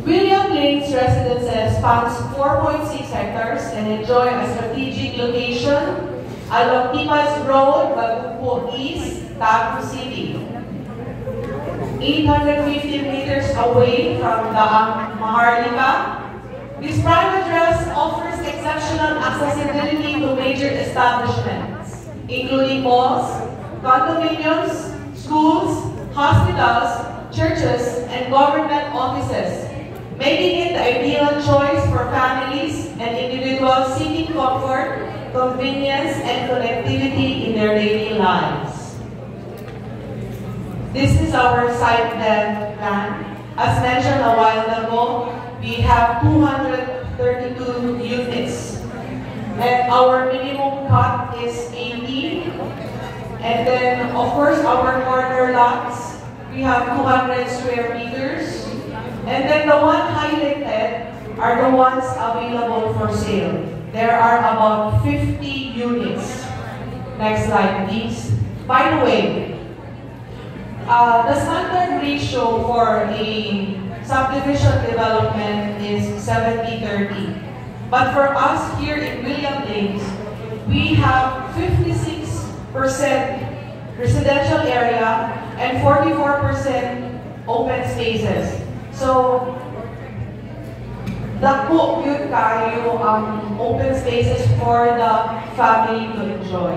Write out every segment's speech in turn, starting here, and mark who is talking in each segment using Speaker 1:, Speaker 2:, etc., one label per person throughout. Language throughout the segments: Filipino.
Speaker 1: William Lane's residences spans 4.6 hectares and enjoy a strategic location along Tipas Road, Bagupo East, Tagum City. 850 meters away from the Maharlika, this prime address offers exceptional accessibility to major establishments, including malls, condominiums, schools, hospitals, churches, and government offices, making it the ideal choice for families and individuals seeking comfort, convenience, and connectivity in their daily lives. This is our site plan. As mentioned a while ago, we have 232 units. And our minimum cut is 80. And then, of course, our corner lots, we have 200 square meters. And then the one highlighted are the ones available for sale. There are about 50 units. Next slide, please. By the way, the standard ratio for a subdivision development is 70-30. But for us here in William Lanes, we have 56% residential area and 44% open spaces. So, dako yun kayo ang open spaces for the family to enjoy.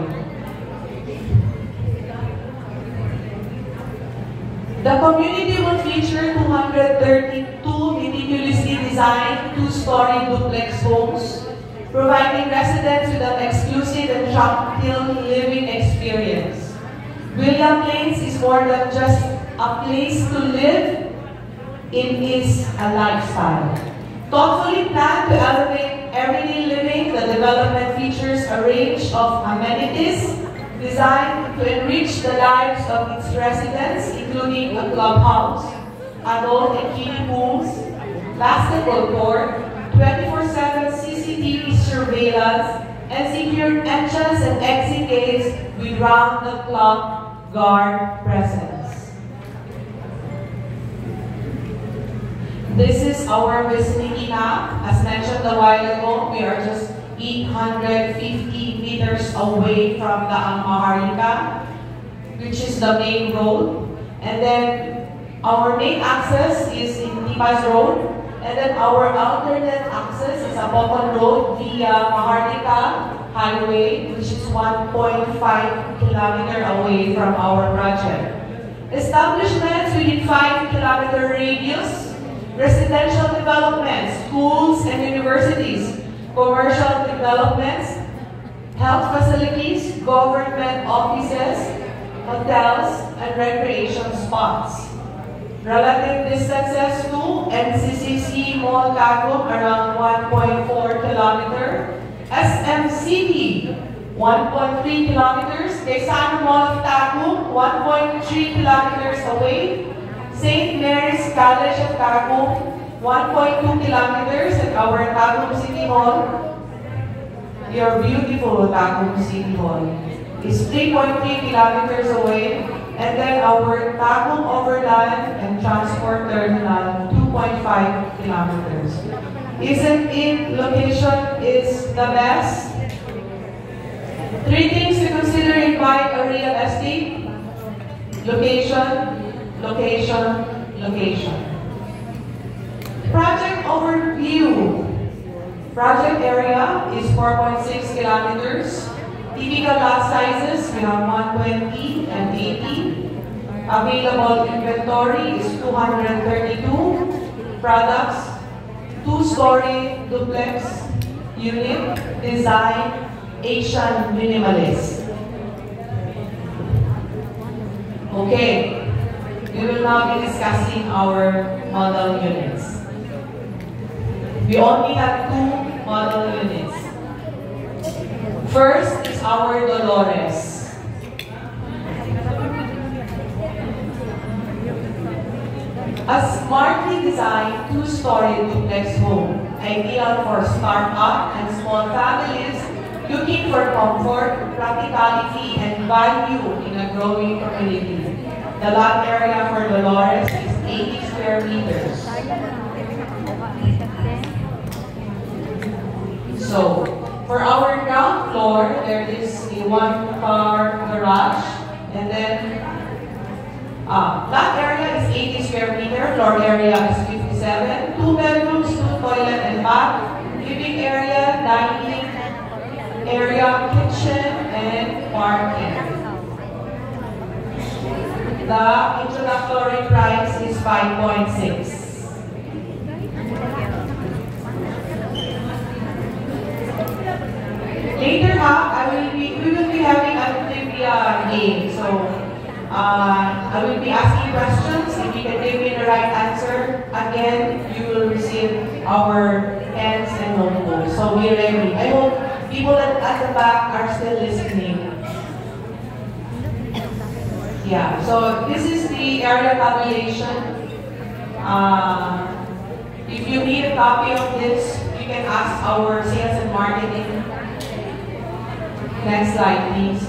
Speaker 1: The community will feature 232 meticulously designed two-story duplex homes, providing residents with an exclusive and tranquil living experience. William Lanes is more than just a place to live, it is a lifestyle. Thoughtfully planned to elevate everyday living, the development features a range of amenities designed to enrich the lives of its residents, including a clubhouse, adult and kiddie pools, basketball court, 24/7 CCTV surveillance, and secured entrance and exit gates with round-the-clock guard presence. This is our vicinity map. As mentioned a while ago, we are just 850 meters away from the Maharlika, which is the main road. And then our main access is in Tipas Road. And then our alternate access is Apopon Road via Maharlika Highway, which is 1.5 kilometers away from our project. Establishments within 5-kilometer radius, residential developments, schools and universities, commercial developments, health facilities, government offices, hotels, and recreation spots. Relative distances to NCCC Mall Tagum around 1.4 kilometers, SMCT 1.3 kilometers, Quezano Mall of Tagum 1.3 kilometers away, St. Mary's College of Tagum 1.2 kilometers, at our Tagum City Hall, your beautiful Tagum City Hall, is 3.3 kilometers away, and then our Tagum Overland and Transport Terminal, 2.5 kilometers. Isn't it location is the best? 3 things to consider in buying a real estate: location, location, location. Project overview. Project area is 4.6 kilometers. Typical lot sizes, we have 120 and 80. Available inventory is 232 products. 2-story duplex unit, design Asian minimalist. Okay, we will now be discussing our model units. We only have 2 model units. First is our Dolores. A smartly designed 2-story duplex home, ideal for start-up and small families looking for comfort, practicality, and value in a growing community. The lot area for Dolores is 80 square meters. So, for our ground floor, there is a one-car garage, and then lot area is 80 square meter, floor area is 57, 2 bedrooms, 2 toilet and bath, living area, dining area, kitchen, and parking. The introductory price is 5.6. Later we will be having a trivia game. So I will be asking questions. If you can give me the right answer, again, you will receive our pens and notebooks. So be ready. I hope people at the back are still listening. Yeah, so this is the area tabulation. If you need a copy of this, you can ask our sales and marketing. Next slide, please.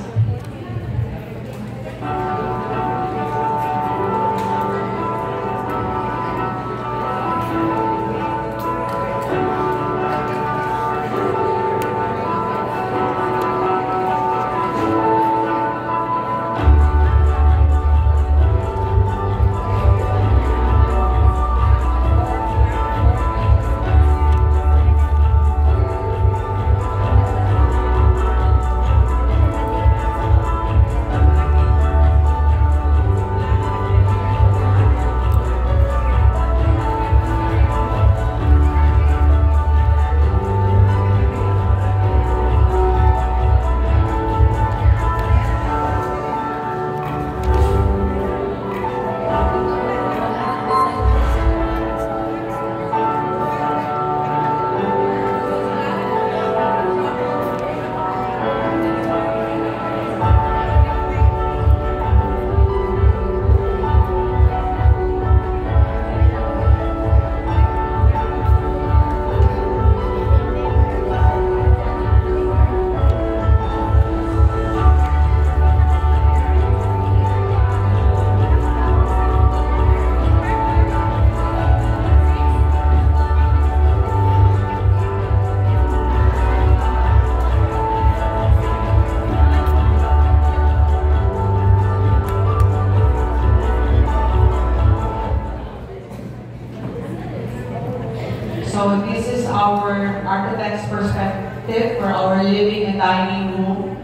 Speaker 1: So this is our architect's perspective for our living and dining room,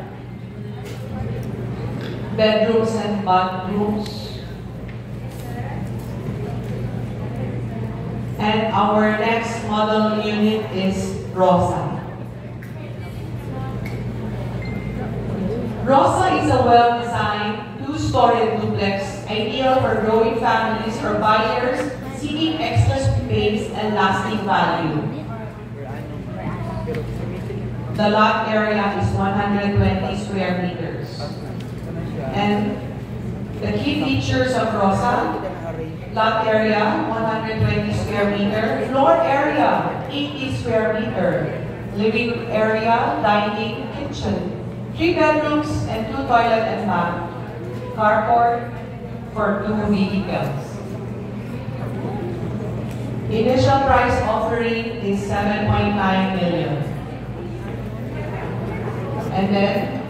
Speaker 1: bedrooms and bathrooms. And our next model unit is Rosa. Rosa is a well-designed, two-story duplex, ideal for growing families or buyers seeking extra space and lasting value. The lot area is 120 square meters. And the key features of Rosa: lot area, 120 square meter, floor area, 80 square meter, living area, dining, kitchen, 3 bedrooms and 2 toilet and bath, carport for 2 vehicles. Initial price offering is 7.9 million. And then,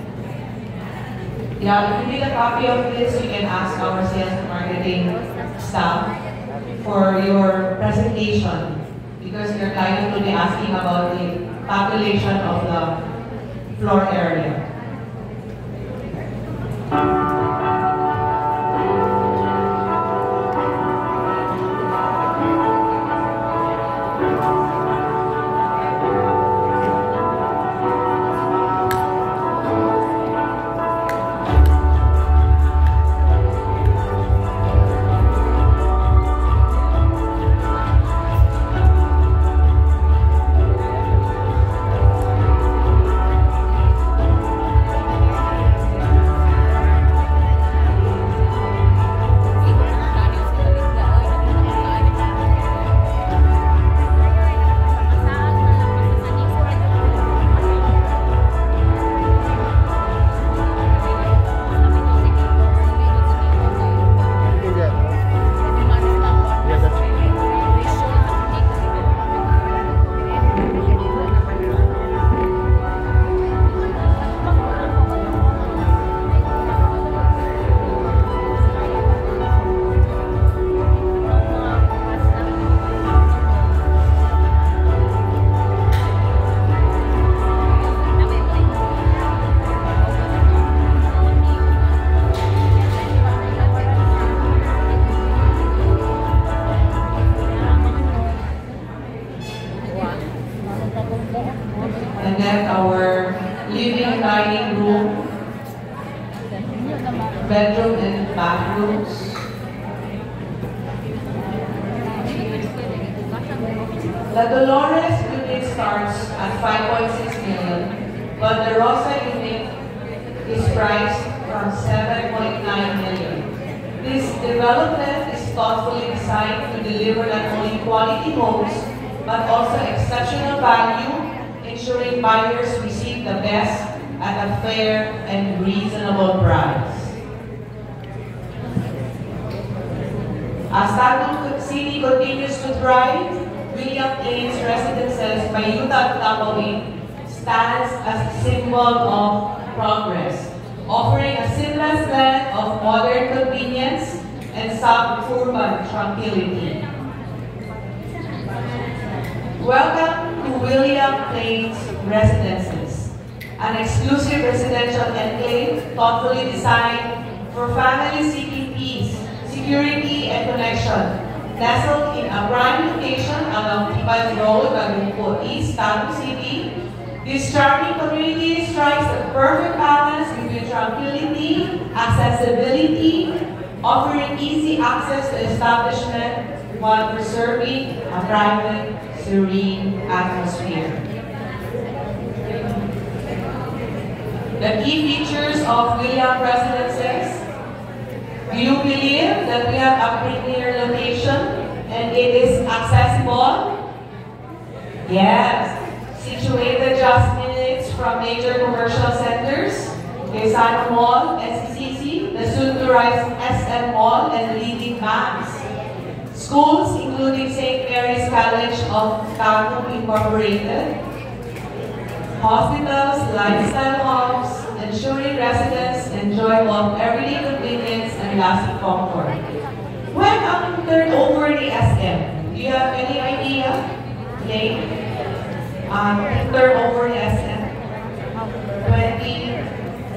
Speaker 1: if you need a copy of this, you can ask our sales and marketing staff for your presentation, because your client will be asking about the population of the floor area. The Dolores unit starts at 5.6 million, but the Rosa unit is priced from 7.9 million. This development is thoughtfully designed to deliver not only quality homes, but also exceptional value, ensuring buyers receive the best at a fair and reasonable price. As Tagum City continues to thrive, William Plains Residences by Utah Tapawin stands as a symbol of progress, offering a seamless blend of modern convenience and suburban tranquility. Welcome to William Plains Residences, an exclusive residential enclave thoughtfully designed for families seeking peace, security, and connection. Nestled in a prime location along Tipaz Road, Bagumpo East, Tagum City, this charming community strikes the perfect balance between tranquility, accessibility, offering easy access to establishment while preserving a private, serene atmosphere. The key features of William Residences. Do you believe that we have a premier location and it is accessible? Yes. Situated just minutes from major commercial centers, Quezano Mall, SCCC, the soon-to-rise SM Mall, and leading banks. Schools including St. Mary's College of Tagum Incorporated, hospitals, lifestyle homes, ensuring residents enjoy both everyday convenience and lasting comfort. When ang turn over the SM? Do you have any idea? Lane? Turn over the SM?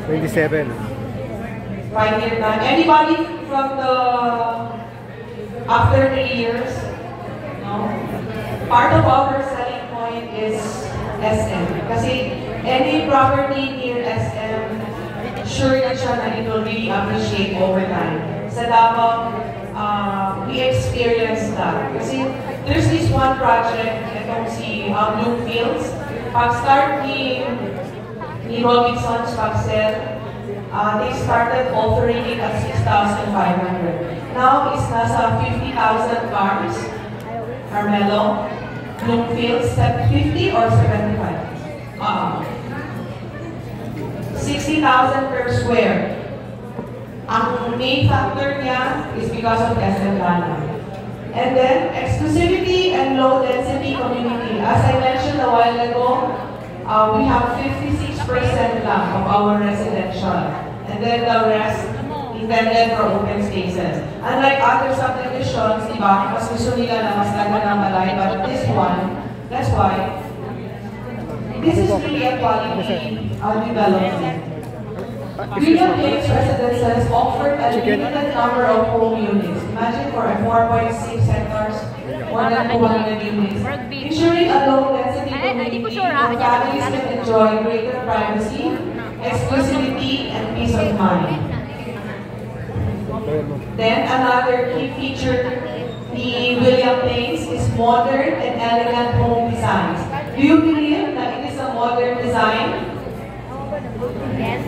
Speaker 1: 27. 5-year plan. Anybody from the after 3 years? No? Part of our selling point is SM. Kasi any property near SM, sure na siya na it will really appreciate over time. Sa Davao, we experienced that. Kasi there's this one project, itong si Bloomfields. Pag-start ni Robinson's pag-sell, they started offering it at 6,500. Now, it's nasa 50,000 cars. Carmelo, Bloomfields, 50 or 75? 60,000 per square. Ang main factor niya is because of SM Lana. And then, exclusivity and low density community. As I mentioned a while ago, we have 56% lang of our residential. And then the rest intended for open spaces. Unlike other subdivisions, diba, mas gusto nila na mas laga ng balay, but this one, that's why, this is really a quality development. William Plains Residences offered a limited number of home units. Imagine for a 4.6 hectares, more than 200 units. Ensuring a low-density community where families can enjoy greater privacy, exclusivity, and peace of mind. Then another key feature the William Plains is modern and elegant home designs. Do you believe that it is a modern design?
Speaker 2: Yes.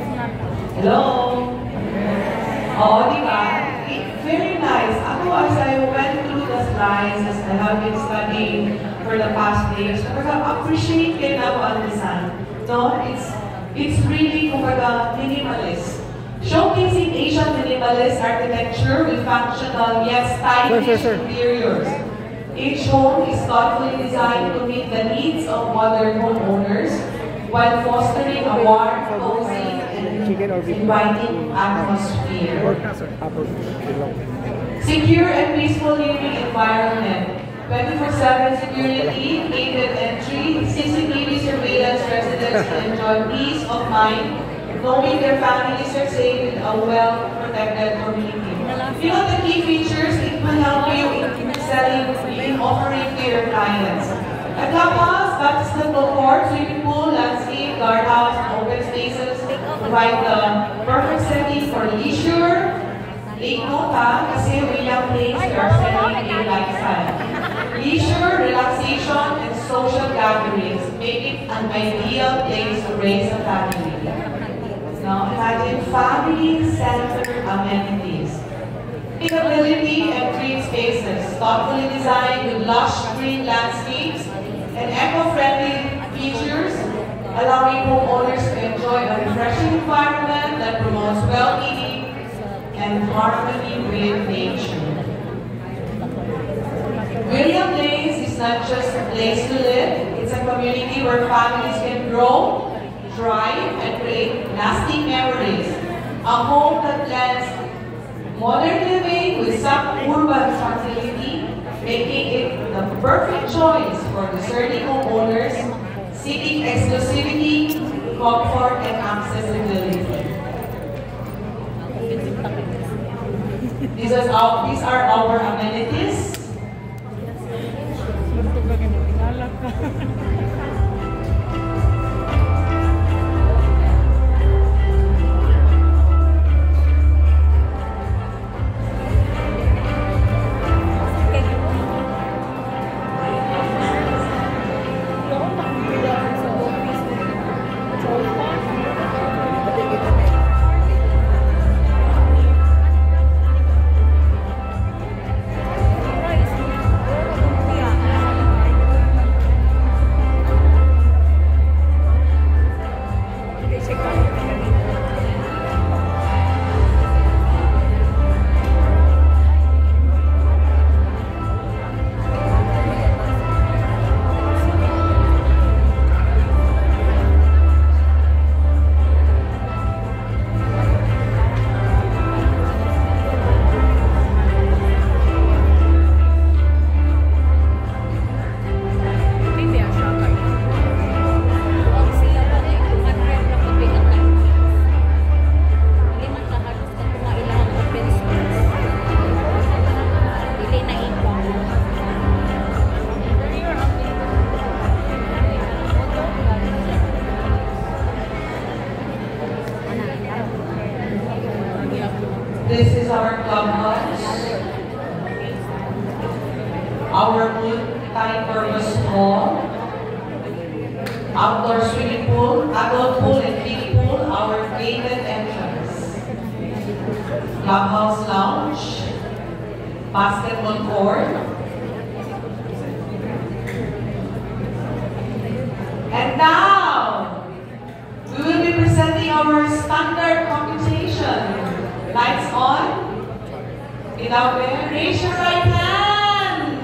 Speaker 1: Hello? Oo, diba? Very nice. Ako, as I went through the slides, as I have been studying for the past days, appreciate kayo na ako ang design. No? It's really, kumbaga, minimalist. Showcasing Asian minimalist architecture with functional yet stylish interiors. Each home is thoughtfully designed to meet the needs of modern homeowners while fostering a warm, cozy, and inviting atmosphere. Secure and peaceful living environment. 24/7 security, gated entry, CCTV surveillance. Residents can enjoy peace of mind, knowing their families are safe in a well-protected community. You know the key features, it will help you in selling, in offering to your clients. At Lapas, that's the court, swimming pool, landscape, guardhouse, open spaces, provide the perfect setting for leisure. Take note kasi William Plains, we are selling a lifestyle. Leisure, relaxation, imagine family-centered amenities. Capability and green spaces, thoughtfully designed with lush green landscapes and eco-friendly features, allowing homeowners to enjoy a refreshing environment that promotes well-being and harmony with nature. William Place is not just a place to live, it's a community where families can grow, thrive, and create lasting memories. A home that blends modern living with some urban facility, making it the perfect choice for discerning homeowners seeking exclusivity, comfort, and accessibility. These are our amenities. This is our clubhouse, our multi-purpose hall, outdoor swimming pool, adult pool, and kiddie pool, our gated entrance, clubhouse lounge, basketball court, and now we will be presenting our standard computation. Lights on. Without there, raise your right hand.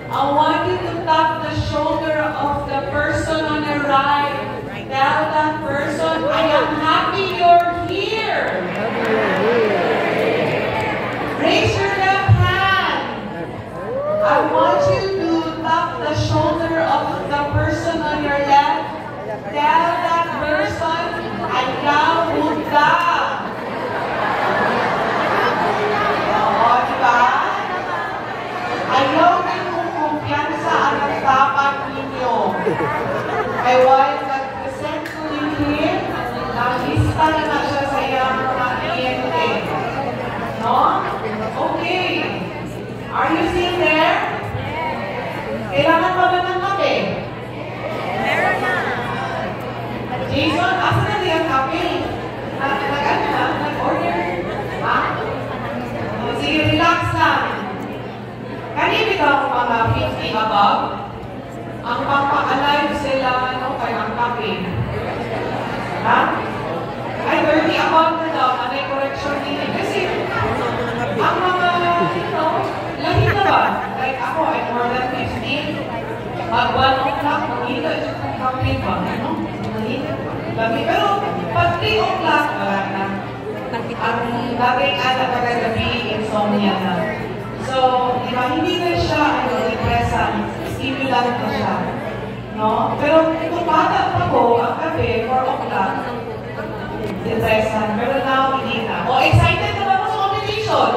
Speaker 1: I want you to tap the shoulder of the person on the right. Tell that person, I am happy you're here. Raise your left hand. I want you to tap the shoulder of the person on your left. Tell that person, ayaw Buddha. Ayaw din kong kumpiyansa ang nagtapat ninyo. Kaya while nag-present ko din here, nalista na siya sa iyang mga kliyente. No? Okay. Are you still there? Kailangan pa ba ng kape?
Speaker 2: Meron na.
Speaker 1: Jason, asan na din ang kape? Nag-order? Ha? Sige, relax lang. Kanina ka mga 50 above, ang papa-alive sila, kaya ang kape. Ha? Ay, 30 above na daw, may correction din. Kasi, ang mga, lahi na ba? Like ako, I'm more than 15. Pag 1 o'clock, mahila dyan kong kape ba? Lahi. Pero, pag 3 o'clock, wala na. Ang dating kagabi, insomnia na. So, di ba, hindi na siya, depressant, stimulant na siya. No? Pero, kung bata pa ko, ang kape, 4 o'clock, depressant. Pero now, hindi na. O, excited na ba mo sa competition?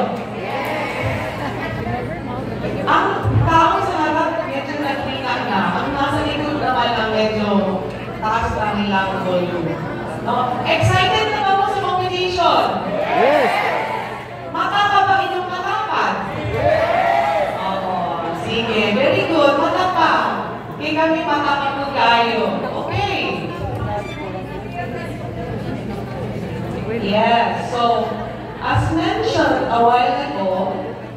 Speaker 1: Ang tao sa harap, medyo nagkita na. Ang nasa likod naman ang medyo taas na nilang volume. No? Excited na ba mo sa competition?
Speaker 3: Yes!
Speaker 1: Matapa ba inyong katapat? Oo. Sige, very good. Matapa. Hindi kami matapa po kayo. Okay. Yes. So, as mentioned a while ago,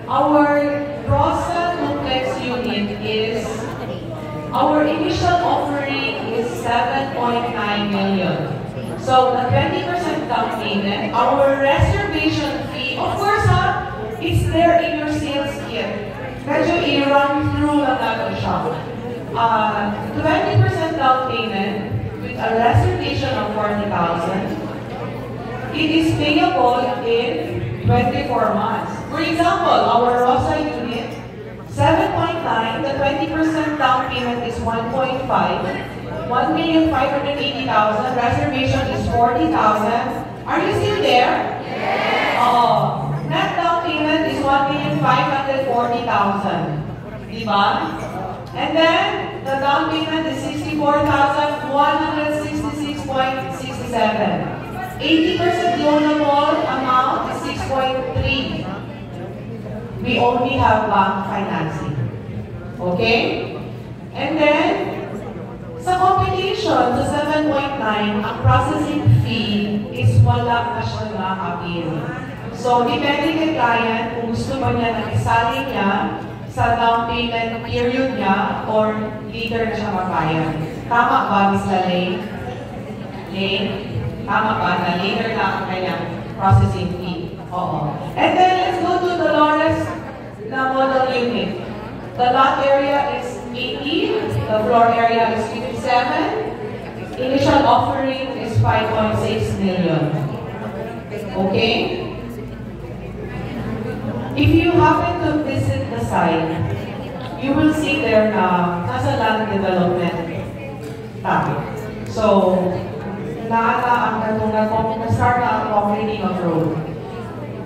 Speaker 1: our Rosa duplex unit is, our initial offering is 7.9 million. So, the 20% down payment, our reservation fee, of course, it's there in your sales kit. Medyo i-run through lang natin siya. 20% down payment with a reservation of 40,000. It is payable in 24 months. For example, our Rosa unit, 7.9, the 20% down payment is 1.5, 1,580,000, reservation is 40,000. Are you still there? Yes. Net down payment is 1,540,000. Diba? And then, the down payment is 64,166.67. 80% loanable amount is 6.3. We only have bank financing. Okay? And then, sa combination, sa 7.9, ang processing fee is wala na siya na-appeal. So, depende kay client kung gusto ba niya na isali niya sa down payment period niya or later na siya magbayad. Tama ba, Ms. Lane? Lane? Tama ba na later na ang kanyang processing fee? Oo. And then, let's go to Dolores na model unit. The lot area is 80, the floor area is 57, initial offering is 5.6 million. Okay? If you happen to visit the site, you will see there na nasa land development tab. So, ang katulad kung na-start na ang concreting of road.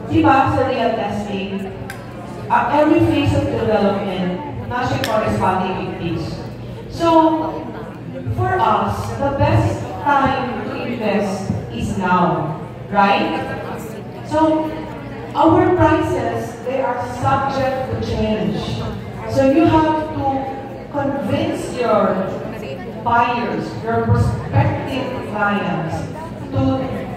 Speaker 1: Diba sa real estate, every phase of development, nasa corresponding activities. So, for us, the best time to invest is now, right? So, our prices, they are subject to change. So, you have to convince your buyers, your prospective clients, to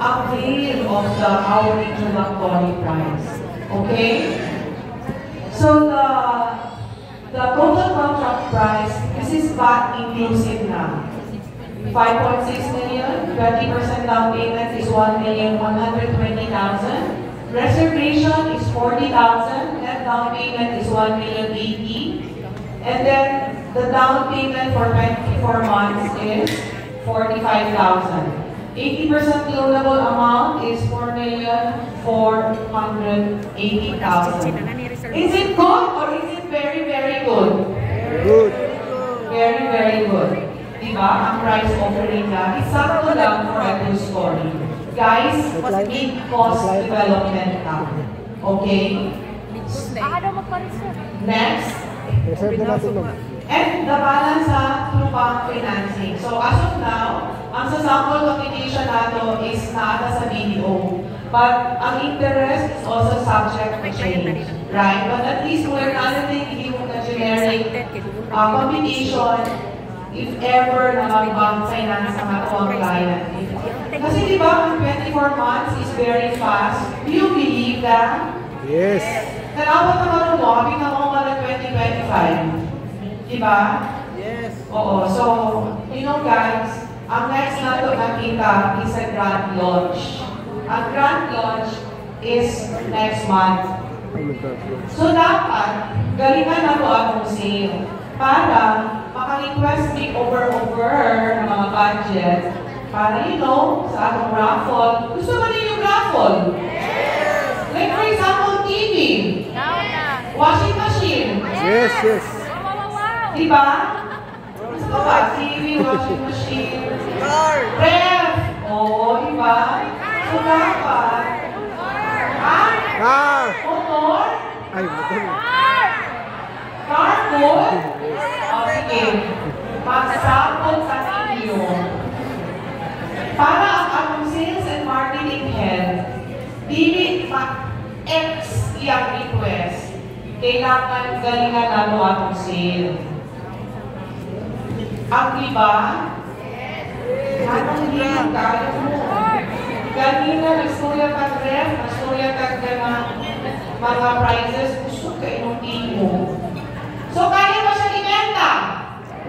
Speaker 1: avail of our introductory price. Okay? So the total contract price, this is VAT inclusive na. 5.6 million, 20% down payment is 1,120,000. Reservation is 40,000, net down payment is 1,080,000. And then the down payment for 24 months is 45,000. 80% loanable amount is 4,480,000. Is it good or is it very, very good?
Speaker 3: Good.
Speaker 1: Very, very good. Diba? Ang price offering na, isakto lang for a good story. Guys, mid-cost development na. Okay? Next. And the balance through bank financing. So as of now, ang sa sample application nato is naata sa BDO. But ang interest is also subject to change. Right? But at least we're not thinking of the generic computation if ever na mag-bank finance ang ato ang client. Kasi di ba, ang 24 months is very fast. Do you believe that?
Speaker 3: Yes.
Speaker 1: Narawat naman ang lobby na mga 2025. Diba?
Speaker 3: Yes.
Speaker 1: Oo. So, you know guys, ang next na ito nakita is a grand launch. Ang grand launch is next month. So, dapat, galingan na ito atong sale para maka-request makeover ng mga budget para, you know, sa atong raffle. Gusto ba niyo yung raffle? Yes! Like for example, TV. Washing machine.
Speaker 3: Yes, yes.
Speaker 1: Diba? Gusto ba? TV, washing machine. Ref. Oo, diba? So, dapat.
Speaker 3: Car.
Speaker 1: Motor?
Speaker 3: Ay, motor.
Speaker 1: Car good? O, sige. Magsapot sa inyo. Para ang atong sales and marketing head, dili ma-X iyang request, kailangan galingan nato atong sale. Ang iba, anong hindi ang kaya mo? Ganina, nagstorya ka ref, nagstorya ka mga prizes, gusto ka inutin mo. So, kaya mo siya ibenta?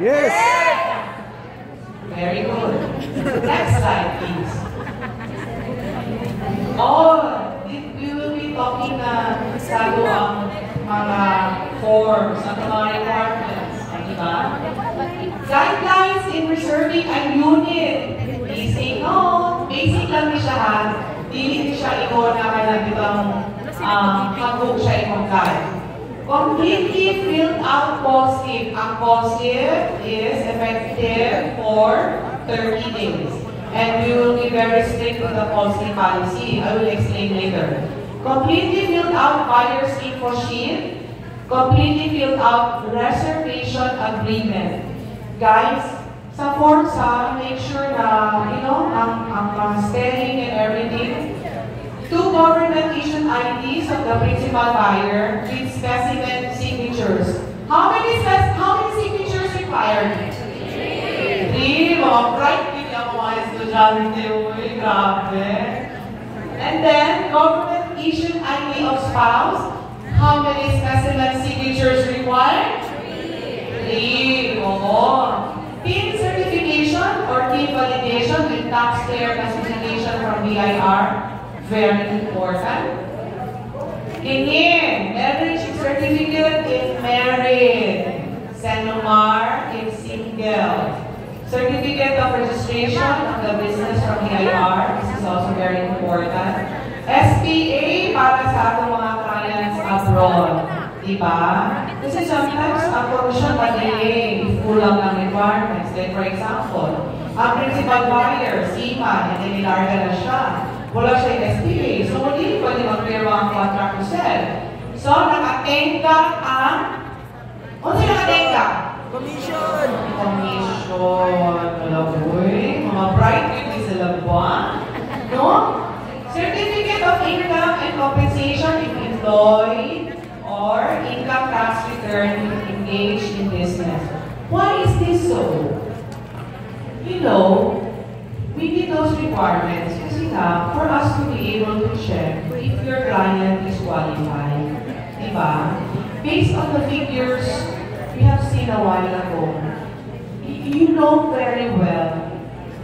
Speaker 3: Yes!
Speaker 1: Very good. Next slide, please. Oh, we will be talking na salo ang mga forms, ang mga requirements, diba? Guidelines in reserving a unit. Basic, no? Basic lang ni siya ha. Dili siya ikaw na kaya bitang hagog siya ikong guide. Completely filled out positive. Ang positive is effective for 30 days. And we will be very strict with the policy policy. I will explain later. Completely filled out buyer's info sheet. Completely filled out reservation agreement. Guys, sa form make sure na, you know, ang spelling and everything. 2 government-issued IDs of the principal buyer with specimen signatures. How many signatures required? 3. Mga bright din ang mga estudyante. Uy, grabe. And then, government-issued ID of spouse. How many specimen signatures required? 3. Oo. PIN certification or PIN validation with taxpayer classification from BIR. Very important. Kingin, marriage certificate if married. Senumar if single. Certificate of registration of the business from BIR. This is also very important. SPA para sa ating mga clients abroad. Diba? Kasi sometimes ang corruption ma-delay if kulang ng requirements. Like for example, ang principal buyer, SIMA, and nilarga na siya. Wala siya yung SPA. So, hindi pwede mag-firma ang contract to sell. So, nakatenga ang... Ano siya nakatenga?
Speaker 3: Commission!
Speaker 1: Commission. Malaboy. Mga bright beauty sila ba? No? Certificate of income and compensation if employed or income tax return if engaged in business. Why is this so? You know, we need those requirements kasi nga, for us to be able to check if your client is qualified. Diba? Based on the figures we have seen a while ago, you know very well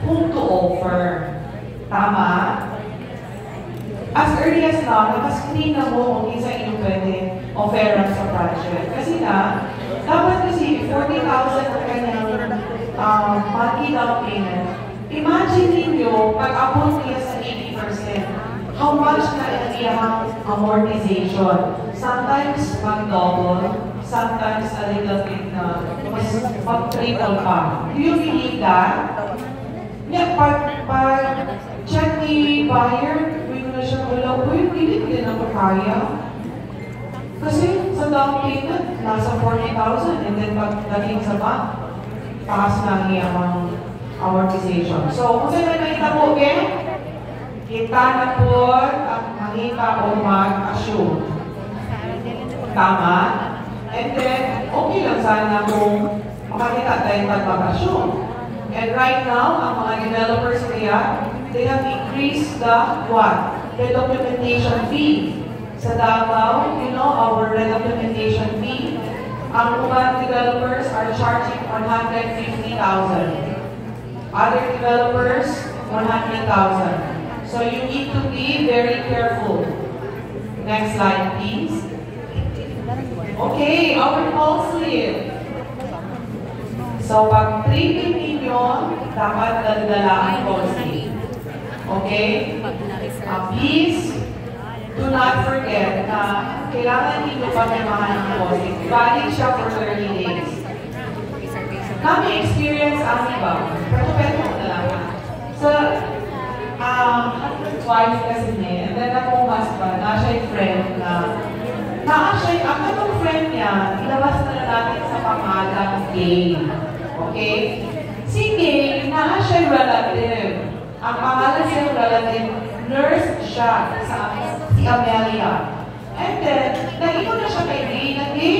Speaker 1: whom to offer. Tama? As early as now, nakascreen na mo kung isa inyong pwede offeran sa project. Kasi na, dapat kasi 40,000 ang kanyang monthly down payment. Imagine ninyo, pag-abot niya sa 80%, how much na iyang amortization. Sometimes mag-double, sometimes a little bit na mag-triple pa. Do you believe that? Yeah, pag-check ni buyer, siya wala, uy, pilit din ako kaya. Kasi sa down payment, nasa 40,000 and then pagdating sa bank, taas na niya ang amortization. So, kung saan na nakita po, kita na po ang makita o mag-assume. Tama? And then, okay lang sana kung makakita tayo mag-assume. And right now, ang mga developers kaya, they have increased the what? The documentation fee. Sa Davao, you know, our documentation fee, ang mga developers are charging 150,000. Other developers, 100,000. So you need to be very careful. Next slide, please. Okay, our call slip. So pag 3 million, dapat dala ang call slip. Okay? Please, do not forget na kailangan ninyo pagmamahan ng deposit. Valid siya for 30 days. Kami experience ang iba. Pero na lang. So, wife kasi niya, and then akong husband, siya yung friend na, ang katong friend niya, ilabas na natin sa pangalang gay. Okay? Si gay, siya yung relative. Ang pangalan siya yung relative, nurse siya sa si Amelia. And then, nag-ito na siya kay Gay, na Gay,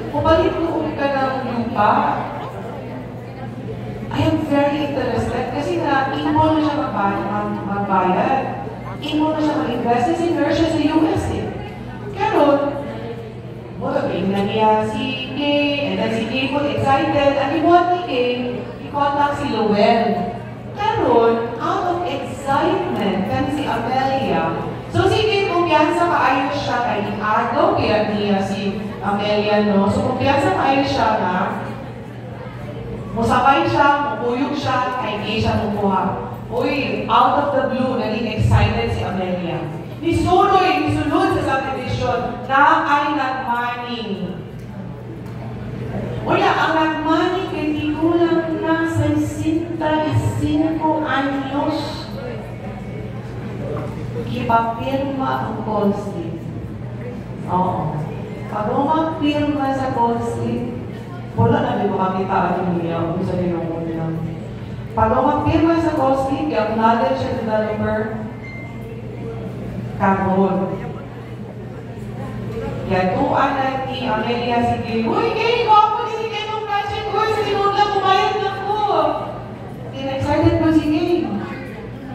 Speaker 1: pupalit ko ka ng lupa. I am very interested kasi na involved na siya magbayad. imo na siya mag-invest si nurse siya sa US eh. Karon, wala na niya si Kay, and then si Kay po excited, at ibuhat ni Kay, i-contact si Lowell. Karon, out of excitement, kan si Amelia. So si Kay, kumpiyansa kaayos siya kay Agaw, kaya niya si Amelia, no? So kumpiyansa kaayos siya na, musakay siya, mukuyog siya, kay Kay siya mukuha. Uy, out of the blue, naging excited si Amelia. Nisuloy, nisulod sa subdivision na ay nagmaning. Wala, ang nagmaning kay tigulang na 65 anyos. Kipapirma ang call slip. Oo. Pag umapirma sa call slip, wala na di makakita ang niya kung sa ginungon niya. Pag umapirma sa call slip, i-acknowledge sa developer, karon. Kaya tuan na ni Amelia sige, uy, Kay, ako din kayo ng project ko, sa sinunod kumayad na ko. Excited ko si Kay.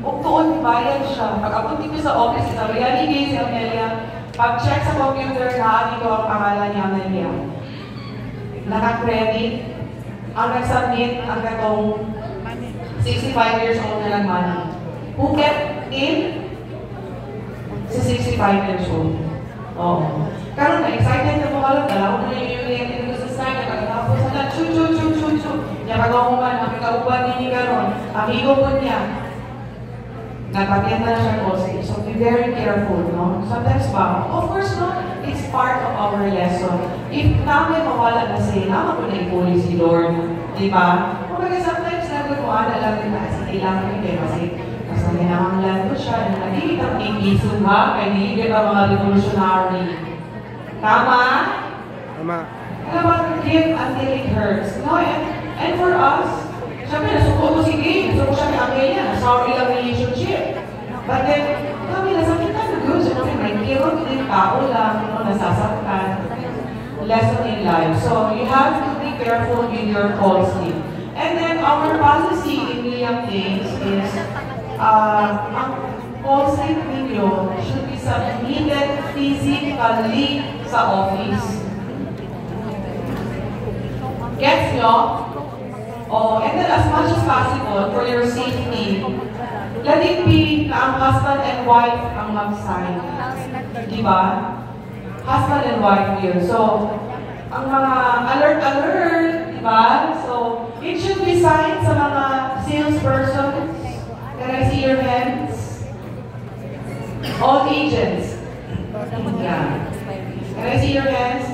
Speaker 1: Huwag tuon, bayad siya. Pag-apunti ko sa office, sabi ni Kay si Amelia, pag-check sa computer na dito ang pangalan ni Amelia. Naka-credit, ang nag-submit ang katong 65 years old na lang money. Who kept in? Si 65 years old. Oo. Karon na, excited na po kalang dalaw na yung unit sa side, nakatapos na, chu. Niya kagawangan, ang kauban ni karon, amigo po niya. Nagpatiyan na siya also. So be very careful, no? Sometimes ba, of course, no? It's part of our lesson. If namin mawala na sila, naman ko na ipuli si Lord. Di ba? Kumbaga sometimes nagkukuha na lang din na kailangan hindi kasi nangangalan ko siya, na nakikita ng iso ha, kaya hihigit ang mga revolutionary. Tama?
Speaker 3: Tama.
Speaker 1: Alam ba, give until it hurts. No, and for us, sabi na, suko ko si Gabe, suko siya ni Amelia, sorry lang relationship. But then, kami nasakit na good, so may kirot din tao lang, nasasaktan. Lesson in life. So, you have to be careful with your call slip. And then, our policy in Liam Things is, ang call slip ninyo should be submitted physically sa office. Gets nyo? Oh, and then as much as possible, for your safety, let it be na ang husband and wife ang mag-sign. Diba? Husband and wife here. So, ang mga alert, diba? So, it should be signed sa mga salespersons. Can I see your hands? All agents. Yeah. Can I see your hands?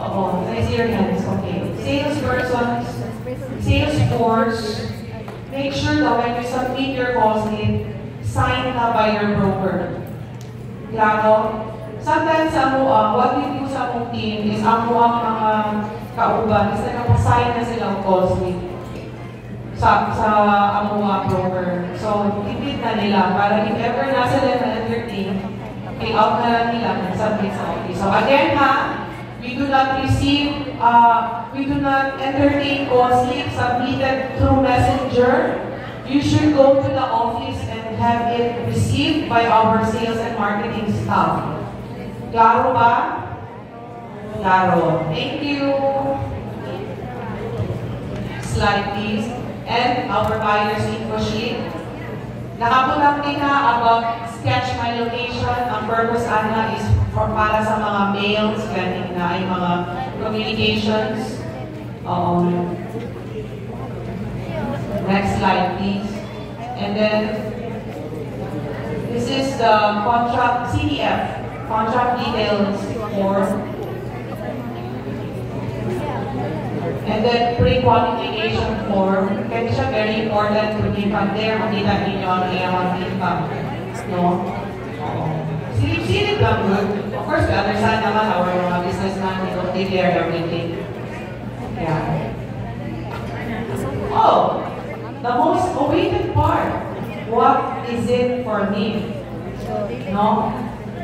Speaker 1: Oo. Can I see your hands? Okay. Salespersons, sales force, make sure that when you submit your call slip, sign na by your broker. Klaro? Sometimes, what we do sa among team is ang mga kauban is nagpasign na silang call slip sa among broker. So, tipid na nila para if ever nasa level of your team, pay out na lang nila and submit sa office. So again we do not receive, we do not entertain call slip submitted through messenger. You should go to the office and have it received by our sales and marketing staff. Klaro ba? Klaro. Thank you. Slide please. And our buyer's info sheet. Nakapulang din na about sketch my location. Ang purpose ana is para sa mga mails, ganyan na ay mga communications. Next slide please. And then, this is the contract CDF, contract details form. And then, pre-qualification form. Kaya siya very important to give from there, makita ninyo ang iyang income. No? Silip-silip lang good. Of course, we understand naman our mga businessman, they don't declare everything. Yeah. Oh, the most awaited part. What is it for me? No?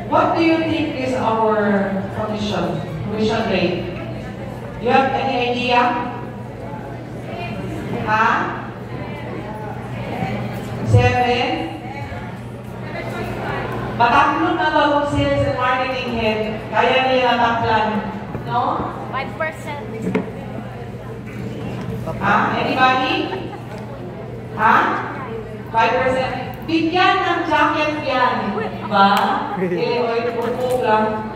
Speaker 1: What do you think is our commission rate? Do you have any idea? Ha? 7? Mataklo na bagong sales and marketing head, kaya nila taklan. No?
Speaker 2: 5%.
Speaker 1: Anybody? 5%. Bigyan ng jacket yan. Diba? Oy, pupuk lang.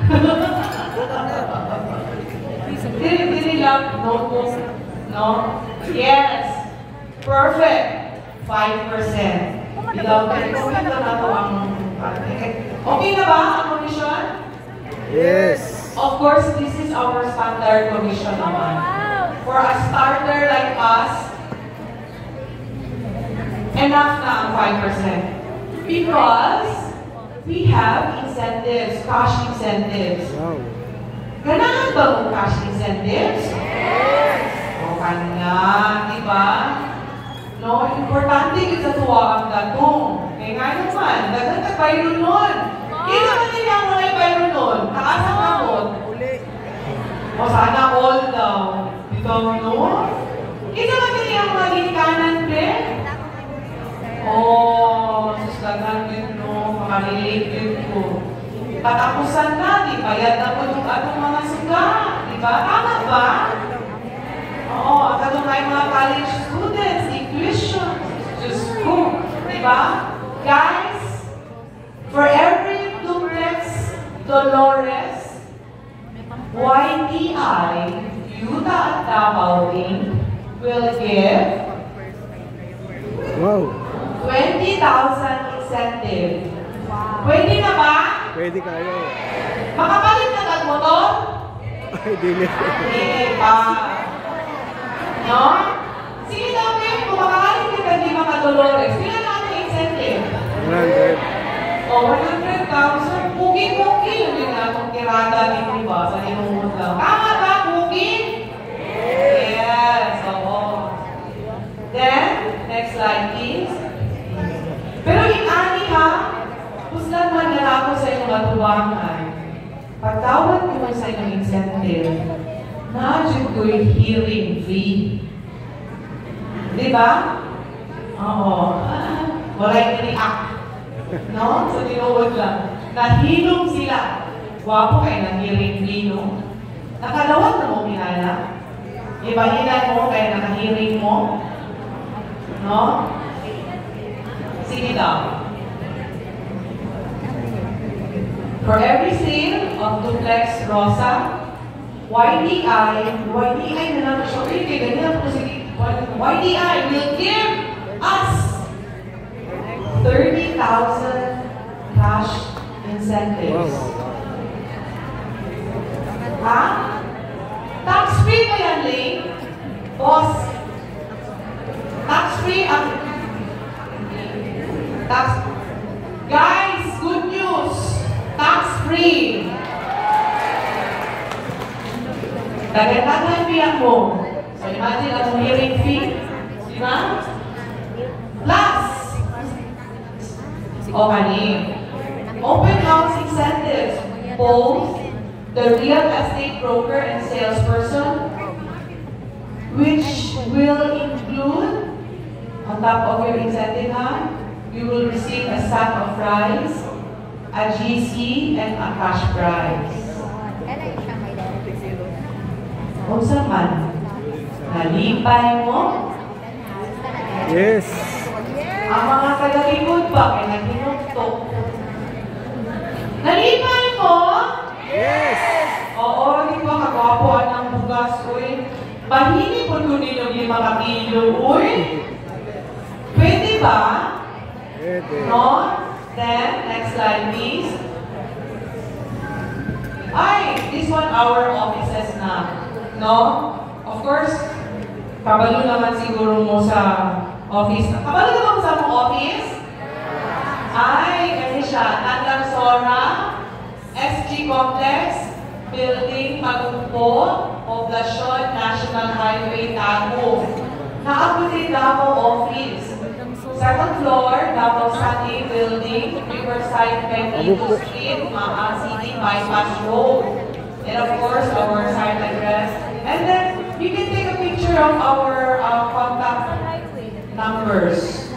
Speaker 1: Dili lang, notebook. No? Yes. Perfect. 5%. Ilaw, ito na to ang... Okay na ba ang commission?
Speaker 3: Yes.
Speaker 1: Of course, this is our standard commission naman. For a starter like us, enough na ang 5%. Because we have incentives, cash incentives.
Speaker 3: Wow.
Speaker 1: Ganahan ba mong cash incentives? Yes! O kanya, di ba? No, importante yun sa tuwa ang datong. Kaya nga naman, dagan ka bayro nun. Kaya naman nila ang mga bayro nun. Nakasang kamot. O sana all daw. Dito no? Kaya naman nila ang mga ginikanan, be? Oh, suslagan din no, makarelate ko. Patapusan na, di bayad na po yung atong mga suga. Di ba? Tama ba? Oo, at atong mga college students, tuition. Just go. Di ba? Guys, for every duplex Dolores, YTI, Yuta at Davao Inc. will give
Speaker 3: Wow.
Speaker 1: 20,000 incentive. Pwede na ba?
Speaker 3: Pwede kayo.
Speaker 1: Makapalit na motor?
Speaker 3: Ay, dili.
Speaker 1: Hindi pa. No? Sige daw, Ben, kung makapalit ka di mga Dolores, pila na ang incentive?
Speaker 3: 100.
Speaker 1: O, 100,000. Pugi-pugi yung din natong tirada ni Diba sa inuun lang. Tama ba, Pugi? Yes, oo. Then, next slide, please. Pero in-ani ha, puslan man na ako sa inyong atubangan. Pagtawad ko sa inyong incentive, na-adjud ko'y hearing fee. Diba? Oo. Wala'y react. No? Sa tinuod lang. Nahilom sila. Wapo kayo ng hearing fee, no? Nakalawat na mo kinala. Ibahinan mo kaya nakahearing mo. No? Sige daw. For every sale of duplex Rosa, YDI na naman siya. Okay, ganyan po sige. YDI will give us 30,000 cash incentives. Ha? Tax-free ba yan, Ling? Boss? Tax-free ang... Guys, good news! Tax-free! Dagdagan biyak mo. So imagine ang hearing fee. Di ba? Plus! O kanin. Open house incentives. Both the real estate broker and salesperson, which will include, on top of your incentive, you will receive a sack of rice, a GC, and a cash prize. Kung saan nalipay mo?
Speaker 3: Yes.
Speaker 1: Ang mga taga-likod ba ay naghinuktok? Nalipay mo?
Speaker 3: Yes.
Speaker 1: Oo, di ba kagwapuan ng bugas, uy? Bahini po ko ninyo yung mga kilo, uy? Pwede ba?
Speaker 3: Pwede.
Speaker 1: No? Then, next slide, please. Ay, this one our offices na. No? Of course, kabalo naman siguro mo sa office. Kabalo naman mo sa mong office? Ay, kasi siya. Nandang Sora, SG Complex, Building Magumpo, Poblacion, National Highway, Tago. Nakapunin Davao Office. Second floor, Davao Sunny Building, Riverside, Benito Street, City Bypass Road. And of course, our site address. And then, you can take a picture of our contact numbers.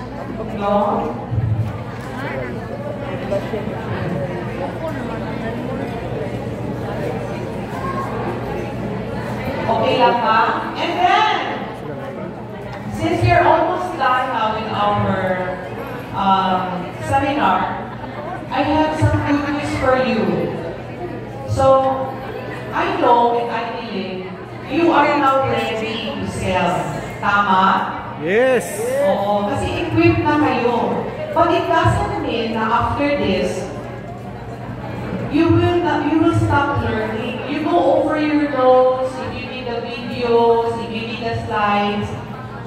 Speaker 1: No? Okay lang ba? And then, since we're almost done now with our seminar, I have some good news for you. So, I know and I believe you are now ready to sell. Tama?
Speaker 3: Yes.
Speaker 1: Oo, kasi equipped na kayo. But it doesn't mean na after this, you will stop learning. You go over your notes, if you need the videos, if you need the slides,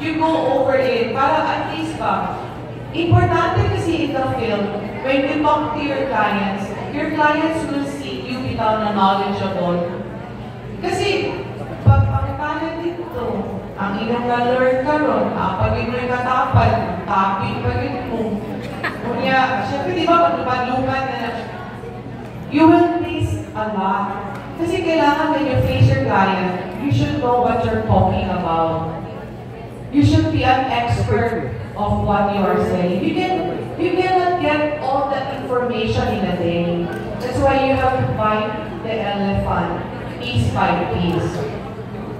Speaker 1: you go over it para at least ba. Importante kasi in the field, when you talk to your clients will see you become knowledgeable. Kasi, pag pagkalit dito, ang ilang na-learn ka ron, pag ito'y katapad, topic pag ito mo. Kaya, syempre di ba, lupan-lupan na you will miss a lot. Kasi kailangan when you face your client, you should know what you're talking about. You should be an expert of what you are saying. You cannot get all that information in a day. That's why you have to bite the elephant piece by piece.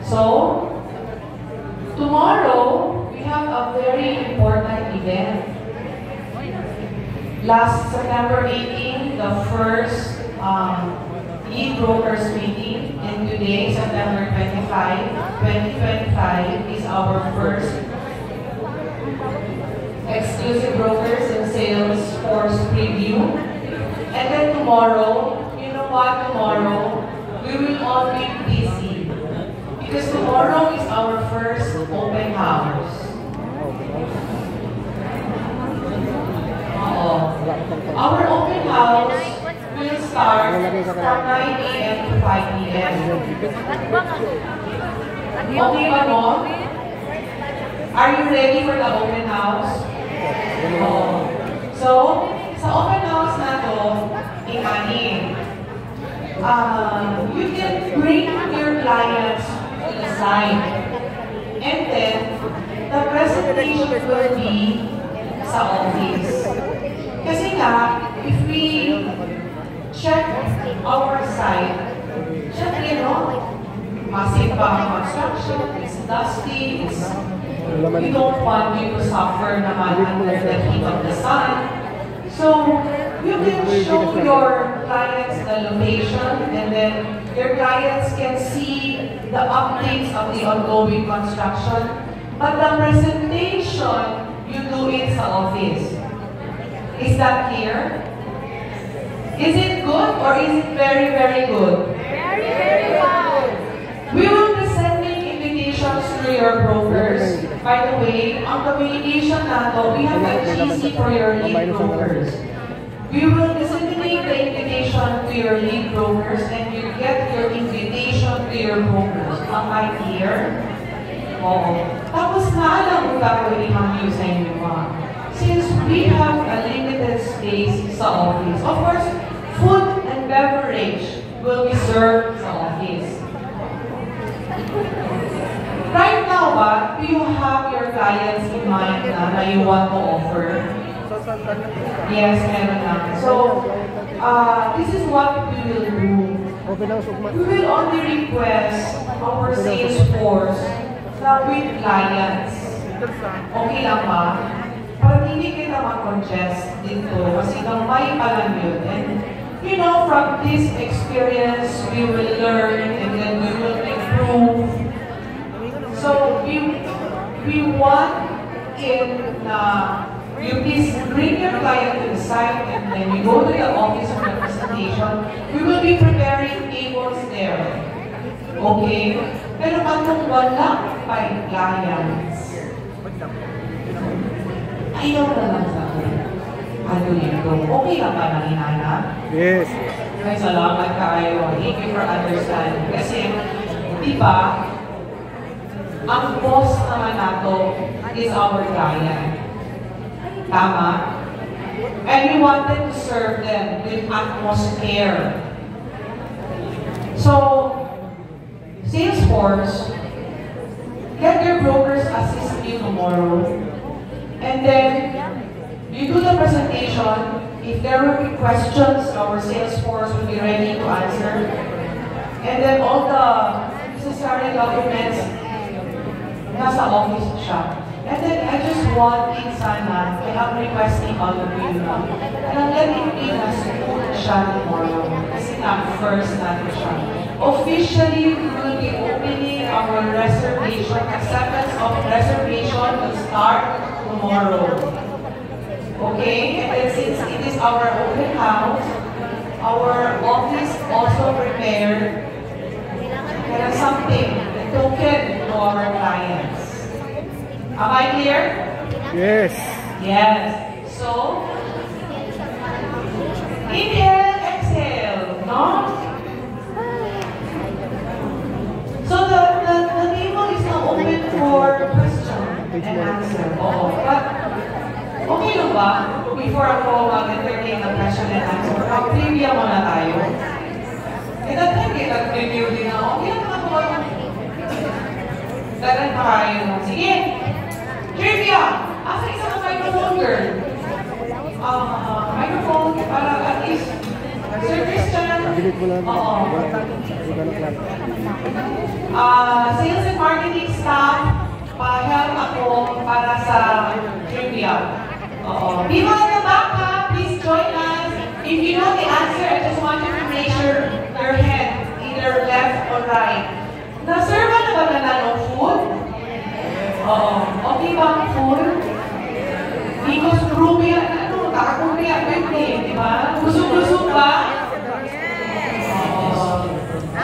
Speaker 1: So, tomorrow, we have a very important event. Last September 18, the first lead brokers meeting, and today, September 25, 2025, is our first exclusive brokers and sales force preview. And then tomorrow, you know what, tomorrow, we will all be busy. Because tomorrow is our first open house. Our open house will start from 9 a.m. to 5 p.m. Okay ba mo? Are you ready for the open house? So, sa open house na to, ingani. You can bring your clients to the side. And then, the presentation will be sa office. Kasi nga, if we check our site, syempre, no? Massive pa ang construction, it's dusty, we don't want you to suffer naman under the heat of the sun. So, you can show your clients the location, and then your clients can see the updates of the ongoing construction. But the presentation, you do it sa office. Is that clear? Is it good or is it very, very good?
Speaker 2: Very, very good.
Speaker 1: We will be sending invitations to your brokers. By the way, on communication nato, we have a GC for your lead brokers. We will disseminate the invitation to your lead brokers and you get your invitation to your brokers. Am I clear? Oo. Tapos naalam mo gagawin namin sa inyo pa. Since we have a limited space sa office, of course, food and beverage will be served sa office. Right now ba, do you have your clients in mind na you want to offer? Yes, meron na. So, this is what we will do. We will only request our sales force na with clients. Okay lang ba? Para hindi kita ma-congest dito kasi gamay pa lang yun. And you know, from this experience, we will learn and then we will improve. So, we want in you please bring your client to the site and then you go to the office for the presentation. We will be preparing tables there. Okay? Pero kung wala pa yung clients, ayaw na lang sa akin. Ano yun? Okay lang ba na inana?
Speaker 3: Yes.
Speaker 1: Ay, salamat kayo. Thank you for understanding. Kasi, di ba, ang boss naman nato is our client. Tama? And we wanted to serve them with atmosphere. So, Salesforce, get your brokers assist you tomorrow. And then, you do the presentation. If there will be questions, our sales force will be ready to answer. And then all the necessary documents, nasa office siya. And then I just wanted sana, kaya I'm requesting all of you na let it be na smooth siya tomorrow. Kasi na first natin siya. Officially, we will be opening our reservation. Acceptance of reservation will start tomorrow. Okay? And then since it is our open house, our office also prepared something, a token to our clients. Am I clear?
Speaker 3: Yes.
Speaker 1: Yes. So, inhale, exhale, no? So the table is now open for question and answer. Oo. But, okay lang ba? Before ako mag-entertain ng question and answer, mag-trivia muna tayo. Eh, that time, nag-review din ako. Okay lang ako ba? Dagan pa kayo. Sige! Trivia! Asa isa ka microphone, girl? Microphone, para at least, Sir Christian.
Speaker 3: Bilit mo lang.
Speaker 1: Oo.
Speaker 3: Wala.
Speaker 1: Sales and marketing staff, pa-help ako para sa trivia. Oo. People in the back, ha? Please join us. If you know the answer, I just want you to raise your hand, either left or right. Na-serve na ba na ng food? Oo. Okay ba ang food? Because Rubia, Kakakumbia, di ba? Busog-busog ba? Oo.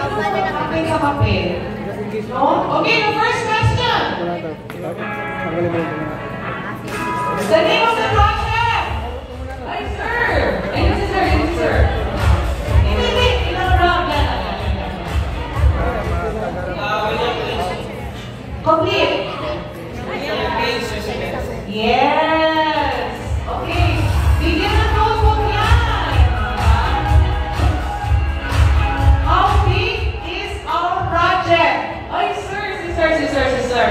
Speaker 1: Kapit sa papel. No? Okay, the first question. The name of the project. Ay, sir. Ay, sir. Hindi. Ilang round yan. Complete. Yes. Okay. Bigyan ng notebook yan. How big is our project? Ay, sir.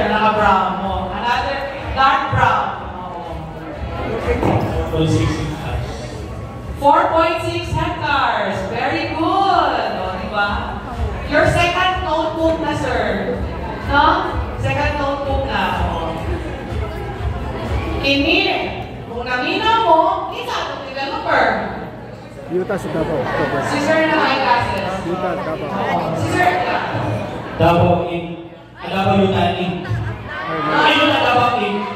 Speaker 1: Naka-brown mo. Another dark brown. 4.6 hectares. Very good. O, diba? Your second notebook na, sir. No? Second notebook na. O. Kini, kung namina mo, kita itong developer.
Speaker 3: Yuta sa Davao.
Speaker 1: Si sir na eyeglasses.
Speaker 3: Yuta sa Davao.
Speaker 1: Si sir,
Speaker 4: Davao Inc. Davao Yuta Inc. Yuta Davao Inc.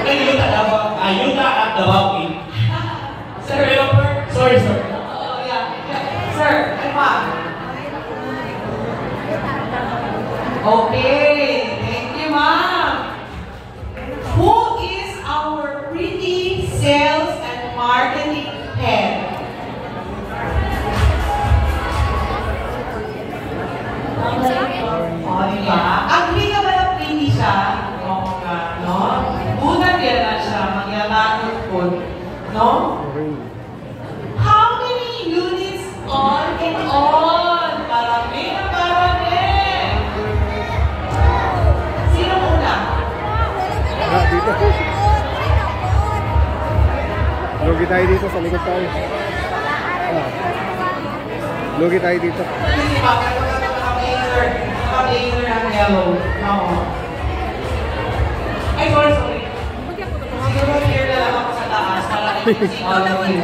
Speaker 4: Yuta Davao. Yuta at Davao Inc.
Speaker 1: Sir, developer.
Speaker 4: Sorry.
Speaker 1: Yeah. Sir, ano pa? Okay. Thank you, ma'am. Who is our pretty sales and marketing head? O, diba? Agree ka ba na pretty siya? Oo nga, no? Bunan yan na siya, magyalagot po. No? How many units on and on? Parami na parami. Sino una?
Speaker 3: Dito. Lugi tayo dito, sa likod tayo. Lugi tayo dito.
Speaker 1: Hindi ba? Naka-blazer ng yellow. Oo. Ay, sorry. Siguro clear na lang ako sa taas para i-see all of you.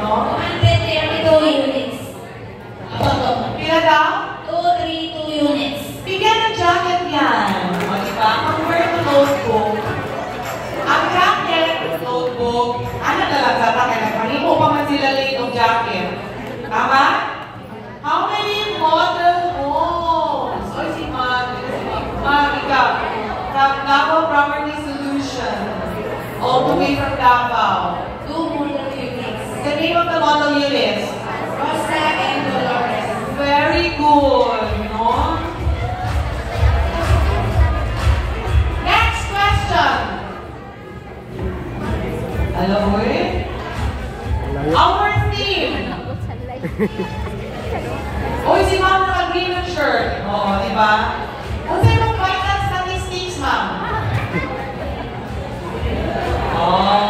Speaker 1: No?
Speaker 2: 132 units.
Speaker 1: Pila daw?
Speaker 2: 232 units.
Speaker 1: Bigyan ng jacket yan. O, diba? Compare to notebook. Ang jacket, notebook, ano na lang sa takin? Kanimo pa man sila late ng jacket. Tama? How many model homes? Oy, si Ma'am. Ma'am, ikaw. From Davao Property Solution. All the way from Davao.
Speaker 2: 2 model units.
Speaker 1: The name of the model units?
Speaker 2: Rosa and Dolores.
Speaker 1: Very good, no? Next question. Hello, our theme. Uy, si Ma'am naka-green ng shirt. Oo, di ba? Kung sa'yo vital statistics, Ma'am? Oh,